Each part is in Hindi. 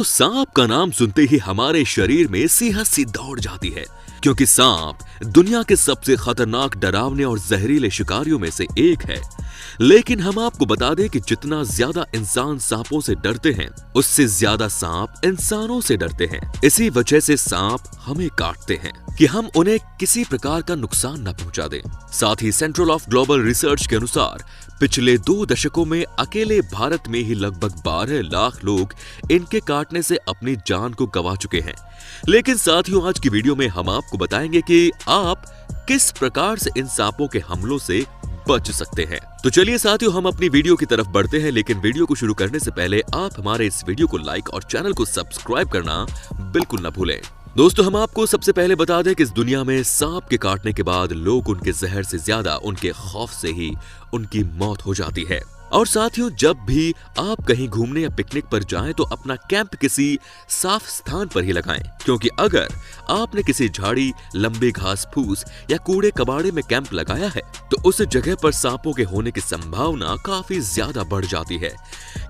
तो सांप का नाम सुनते ही हमारे शरीर में सिहत सी दौड़ जाती है, क्योंकि सांप दुनिया के सबसे खतरनाक, डरावने और जहरीले शिकारियों में से एक है। लेकिन हम आपको बता दें कि जितना ज्यादा इंसान सांपों से डरते हैं, उससे ज्यादा सांप इंसानों से डरते हैं। इसी वजह से सांप हमें काटते हैं कि हम उन्हें किसी प्रकार का नुकसान न पहुंचा दें। साथ ही सेंट्रल ऑफ ग्लोबल रिसर्च के अनुसार पिछले 2 दशकों में अकेले भारत में ही लगभग 12 लाख लोग इनके काटने से अपनी जान को गंवा चुके हैं। लेकिन साथियों, आज की वीडियो में हम आपको बताएंगे कि आप किस प्रकार से इन सांपों के हमलों से बच सकते हैं। तो चलिए साथियों, हम अपनी वीडियो की तरफ बढ़ते हैं। लेकिन वीडियो को शुरू करने से पहले आप हमारे इस वीडियो को लाइक और चैनल को सब्सक्राइब करना बिल्कुल न भूलें। दोस्तों, हम आपको सबसे पहले बता दें कि इस दुनिया में सांप के काटने के बाद लोग उनके जहर से ज्यादा उनके खौफ से ही उनकी मौत हो जाती है। और साथियों, जब भी आप कहीं घूमने या पिकनिक पर जाएं तो अपना कैंप किसी साफ स्थान पर ही लगाएं, क्योंकि अगर आपने किसी झाड़ी, लंबे घास फूस या कूड़े कबाड़े में कैंप लगाया है तो उस जगह पर सांपों के होने की संभावना काफी ज्यादा बढ़ जाती है,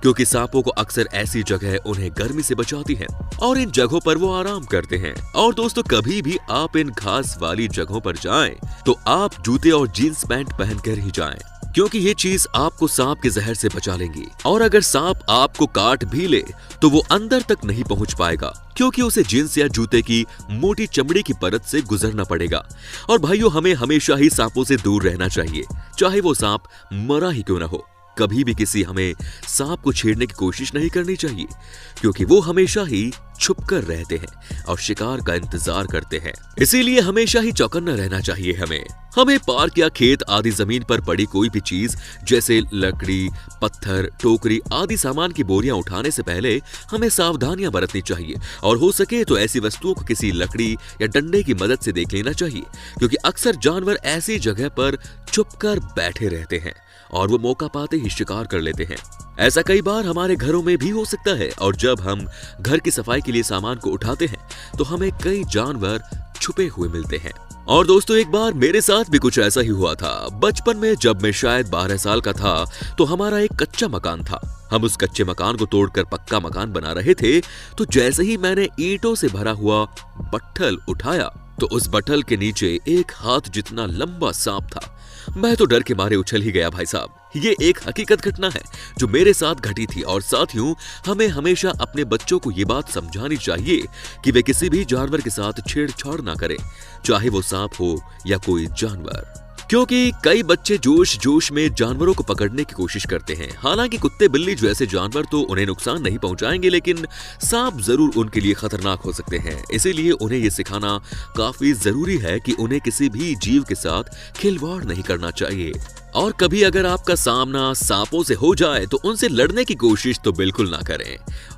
क्योंकि सांपों को अक्सर ऐसी जगह उन्हें गर्मी से बचाती है और इन जगहों पर वो आराम करते हैं। और दोस्तों, कभी भी आप इन घास वाली जगहों पर जाएं तो आप जूते और जीन्स पैंट पहनकर ही जाएं, क्योंकि ये चीज आपको सांप के जहर से बचा लेंगी। और अगर सांप आपको काट भी ले तो वो अंदर तक नहीं पहुंच पाएगा, क्योंकि उसे जींस या जूते की मोटी चमड़ी की परत से गुजरना पड़ेगा। और भाइयों, हमें हमेशा ही सांपों से दूर रहना चाहिए, चाहे वो सांप मरा ही क्यों न हो। कभी भी किसी हमें सांप को छेड़ने की कोशिश नहीं करनी चाहिए, क्योंकि वो हमेशा ही छुपकर रहते हैं और शिकार का इंतजार करते हैं। इसीलिए हमेशा ही चौकन्ना रहना चाहिए। हमें पार्क या खेत आदि जमीन पर पड़ी कोई भी चीज जैसे लकड़ी, पत्थर, टोकरी आदि सामान की बोरियां उठाने से पहले हमें सावधानियां बरतनी चाहिए। और हो सके तो ऐसी वस्तुओं को किसी लकड़ी या डंडे की मदद से देख लेना चाहिए, क्योंकि अक्सर जानवर ऐसी जगह पर छुपकर बैठे रहते हैं और वो मौका पाते ही शिकार कर लेते हैं। ऐसा कई बार हमारे घरों में भी हो सकता है। और जब हम घर की सफाई के लिए सामान को उठाते हैं तो हमें कई जानवर छुपे हुए मिलते हैं। और दोस्तों, एक बार मेरे साथ भी कुछ ऐसा ही हुआ था। बचपन में जब मैं शायद 12 साल का था तो हमारा एक कच्चा मकान था। हम उस कच्चे मकान को तोड़कर पक्का मकान बना रहे थे। तो जैसे ही मैंने ईंटों से भरा हुआ बट्ठल उठाया तो उस बट्ठल के नीचे एक हाथ जितना लंबा सांप था। मैं तो डर के मारे उछल ही गया भाई साहब। ये एक हकीकत घटना है जो मेरे साथ घटी थी। और साथियों, हमें हमेशा अपने बच्चों को ये बात समझानी चाहिए कि वे किसी भी जानवर के साथ छेड़छाड़ ना करें, चाहे वो सांप हो या कोई जानवर, क्योंकि कई बच्चे जोश में जानवरों को पकड़ने की कोशिश करते हैं। हालांकि कुत्ते, बिल्ली जैसे जानवर तो उन्हें नुकसान नहीं पहुंचाएंगे, लेकिन सांप जरूर उनके लिए खतरनाक हो सकते हैं। इसीलिए उन्हें ये सिखाना काफी जरूरी है कि उन्हें किसी भी जीव के साथ खिलवाड़ नहीं करना चाहिए। और कभी अगर आपका सामना सांपों से हो जाए तो उनसे लड़ने की कोशिश तो बिल्कुल ना करें,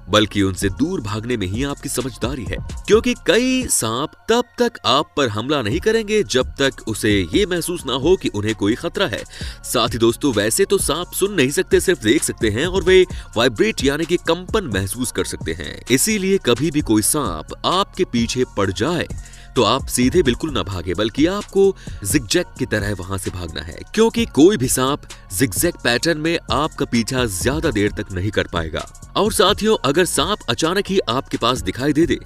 बल्कि उनसे दूर भागने में ही आपकी समझदारी है, क्योंकि कई सांप तब तक आप पर हमला नहीं करेंगे जब तक उसे ये महसूस ना हो कि उन्हें कोई खतरा है। साथ ही दोस्तों, वैसे तो सांप सुन नहीं सकते, सिर्फ देख सकते हैं, और वे वाइब्रेट यानी कि कंपन महसूस कर सकते हैं। इसीलिए कभी भी कोई सांप आपके पीछे पड़ जाए तो आप सीधे बिल्कुल ना भागे, बल्कि आपको जिगजैग की तरह वहां से भागना है, क्योंकि कोई भी सांप जिगजैग पैटर्न में आपका पीछा ज्यादा देर तक नहीं कर पाएगा। और साथियों, अगर सांप अचानक ही आपके पास दिखाई दे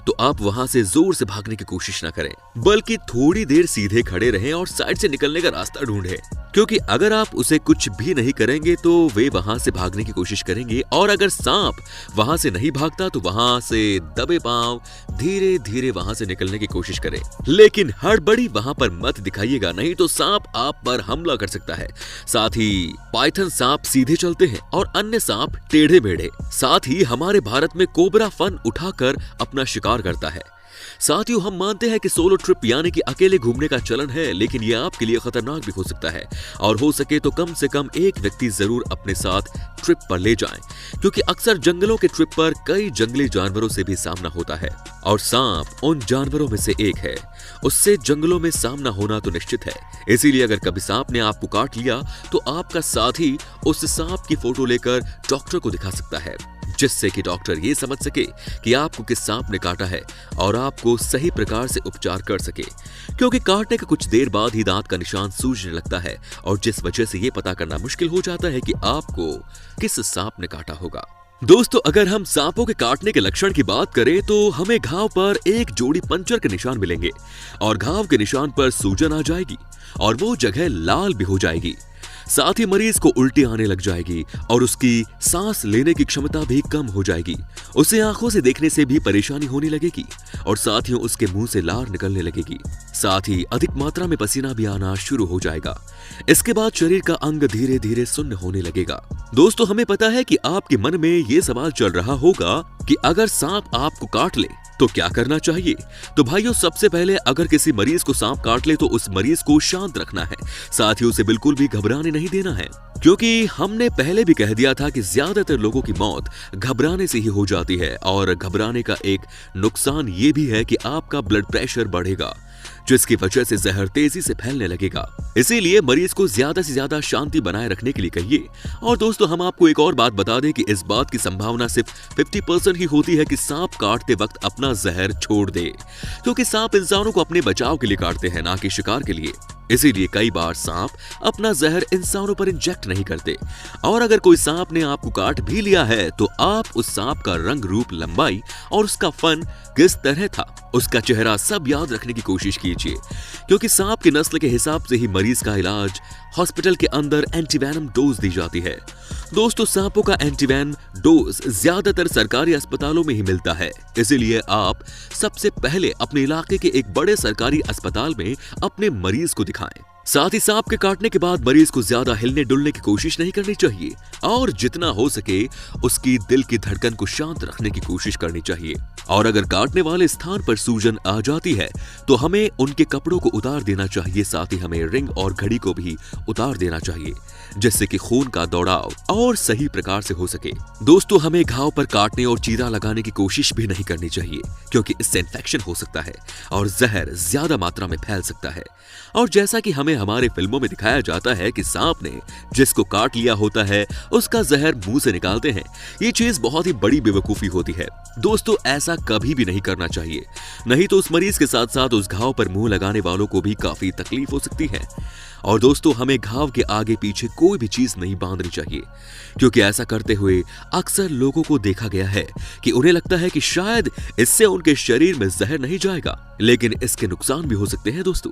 तो आप वहां से जोर से भागने की कोशिश ना करें, बल्कि थोड़ी देर सीधे खड़े रहें और साइड से निकलने का रास्ता ढूंढें, क्योंकि अगर आप उसे कुछ भी नहीं करेंगे तो वे वहां से भागने की कोशिश करेंगे। और अगर सांप वहां से नहीं भागता तो वहां से दबे पांव धीरे धीरे वहां से निकलने की कोशिश करें, लेकिन हड़बड़ी वहां पर मत दिखाइएगा, नहीं तो सांप आप पर हमला कर सकता है। साथ ही पाइथन सांप सीधे चलते हैं और अन्य सांप टेढ़े मेढ़े। साथ ही हमारे भारत में कोबरा फन उठाकर अपना शिकार करता है। साथियों, हम मानते हैं कि सोलो ट्रिप यानी कि अकेले घूमने का चलन है, लेकिन यह आपके लिए खतरनाक भी हो सकता है। और हो सके तो कम से कम एक व्यक्ति जरूर अपने साथ ट्रिप पर ले जाएं, क्योंकि अक्सर जंगलों के ट्रिप पर कई जंगली जानवरों से भी सामना होता है और सांप उन जानवरों में से एक है। उससे जंगलों में सामना होना तो निश्चित है। इसीलिए अगर कभी सांप ने आपको काट लिया तो आपका साथी उस सांप की फोटो लेकर डॉक्टर को दिखा सकता है, जिससे कि डॉक्टर ये समझ सके कि आपको किस सांप ने काटा है और आपको सही प्रकार से उपचार कर सके, क्योंकि काटने के कुछ देर बाद ही दांत का निशान सूजने लगता है और जिस वजह से ये पता करना मुश्किल हो जाता है कि आपको किस सांप ने काटा होगा। दोस्तों अगर हम सांपों के काटने के लक्षण की बात करें तो हमें घाव पर एक जोड़ी पंचर के निशान मिलेंगे और घाव के निशान पर सूजन आ जाएगी और वो जगह लाल भी हो जाएगी। साथ ही मरीज को उल्टी आने लग जाएगी और उसकी सांस लेने की क्षमता भी कम हो जाएगी। उसे आंखों से देखने से भी परेशानी होने लगेगी और साथ ही उसके मुंह से लार निकलने लगेगी। साथ ही अधिक मात्रा में पसीना भी आना शुरू हो जाएगा। इसके बाद शरीर का अंग धीरे धीरे सुन्न होने लगेगा। दोस्तों हमें पता है कि आपके मन में ये सवाल चल रहा होगा कि अगर सांप आपको काट ले तो क्या करना चाहिए। तो भाइयों सबसे पहले अगर किसी मरीज को सांप काट ले तो उस मरीज को शांत रखना है, साथ ही उसे बिल्कुल भी घबराने नहीं देना है, क्योंकि हमने पहले भी कह दिया था कि ज्यादातर लोगों की मौत घबराने से ही हो जाती है और घबराने का एक नुकसान ये भी है कि आपका ब्लड प्रेशर बढ़ेगा जिसकी वजह से जहर तेजी से फैलने लगेगा। इसीलिए मरीज को ज्यादा से ज्यादा शांति बनाए रखने के लिए कहिए। और दोस्तों हम आपको एक और बात बता दें कि इस बात की संभावना सिर्फ 50% ही होती है कि सांप काटते वक्त अपना जहर छोड़ दे, क्योंकि सांप इंसानों को अपने बचाव के लिए काटते हैं, ना कि शिकार के लिए। इसीलिए कई बार सांप अपना जहर इंसानों पर इंजेक्ट नहीं करते। और अगर कोई सांप ने आपको काट भी लिया है तो आप उस सांप का रंग रूप, लंबाई और उसका फन किस तरह था, उसका चेहरा सब याद रखने की कोशिश कीजिए, क्योंकि सांप की नस्ल के हिसाब से ही मरीज का इलाज हॉस्पिटल के अंदर एंटीवेनम डोज दी जाती है। दोस्तों सांपों का एंटीवेनम डोज ज्यादातर सरकारी अस्पतालों में ही मिलता है, इसीलिए आप सबसे पहले अपने इलाके के एक बड़े सरकारी अस्पताल में अपने मरीज को दिखाएं। साथ ही सांप के काटने के बाद मरीज को ज्यादा हिलने डुलने की कोशिश नहीं करनी चाहिए और जितना हो सके उसकी दिल की धड़कन को शांत रखने की कोशिश करनी चाहिए। और अगर काटने वाले स्थान पर सूजन आ जाती है तो हमें उनके कपड़ों को उतार देना चाहिए। साथ ही हमें रिंग और घड़ी को भी उतार देना चाहिए, जिससे कि खून का दौड़ाव और सही प्रकार से हो सके। दोस्तों हमें घाव पर काटने और चीरा लगाने की कोशिश भी नहीं करनी चाहिए, क्योंकि इससे इन्फेक्शन हो सकता है और जहर ज्यादा मात्रा में फैल सकता है। और जैसा कि हमें हमारे फिल्मों में दिखाया जाता है कि सांप ने जिसको काट लिया होता है उसका जहर मुंह से निकालते हैं, ये चीज बहुत ही बड़ी बेवकूफी होती है। दोस्तों ऐसा कभी भी नहीं करना चाहिए, नहीं तो उस मरीज के साथ साथ उस घाव पर मुंह लगाने वालों को भी काफी तकलीफ हो सकती है। और दोस्तों हमें घाव के आगे पीछे कोई भी चीज नहीं बांधनी चाहिए, क्योंकि ऐसा करते हुए अक्सर लोगों को देखा गया है कि उन्हें लगता है कि शायद इससे उनके शरीर में जहर नहीं जाएगा, लेकिन इसके नुकसान भी हो सकते हैं। दोस्तों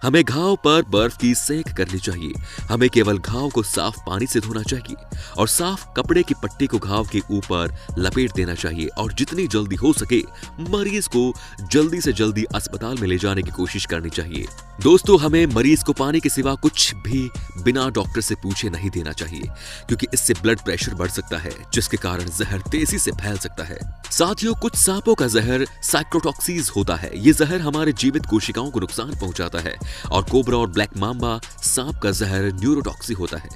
हमें घाव पर बर्फ की सेक करनी चाहिए। हमें केवल घाव को साफ पानी से धोना चाहिए और साफ कपड़े की पट्टी को घाव के ऊपर लपेट देना चाहिए और जितनी जल्दी हो सके मरीज को जल्दी से जल्दी अस्पताल में ले जाने की कोशिश करनी चाहिए। दोस्तों हमें मरीज को पानी के सिवा कुछ भी बिना डॉक्टर से पूछे नहीं देना चाहिए, क्योंकि इससे ब्लड प्रेशर बढ़ सकता है, जिसके कारण जहर तेजी से फैल सकता है। साथियों कुछ सांपों का जहर साइक्लोटॉक्सिस होता है। ये जहर हमारे जीवित कोशिकाओं को नुकसान पहुंचाता है। और कोबरा और ब्लैक मांबा सांप का जहर न्यूरोटॉक्सिक होता है,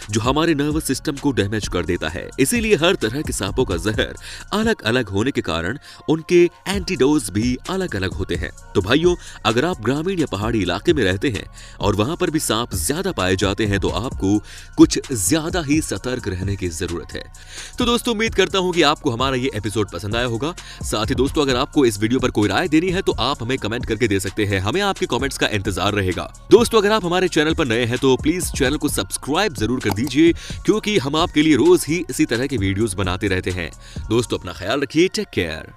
जो हमारे नर्वस सिस्टम को डैमेज कर देता है। इसीलिए हर तरह के सांपों का जहर अलग अलग होने के कारण उनके एंटीडोज भी अलग अलग होते हैं। तो भाइयों अगर आप ग्रामीण या पहाड़ी इलाके में रहते हैं और वहां पर भी सांप ज्यादा पाए जाते हैं तो आपको कुछ ज्यादा ही सतर्क रहने की जरूरत है। तो दोस्तों उम्मीद करता हूं कि आपको हमारा ये एपिसोड पसंद आया होगा। साथ ही दोस्तों अगर आपको इस वीडियो पर कोई राय देनी है तो आप हमें कमेंट करके दे सकते हैं, हमें आपके कमेंट्स का इंतजार रहेगा। दोस्तों अगर आप हमारे चैनल पर नए हैं तो प्लीज चैनल को सब्सक्राइब जरूर कर दीजिए, क्योंकि हम आपके लिए रोज ही इसी तरह के वीडियोस बनाते रहते हैं। दोस्तों अपना ख्याल रखिए, टेक केयर।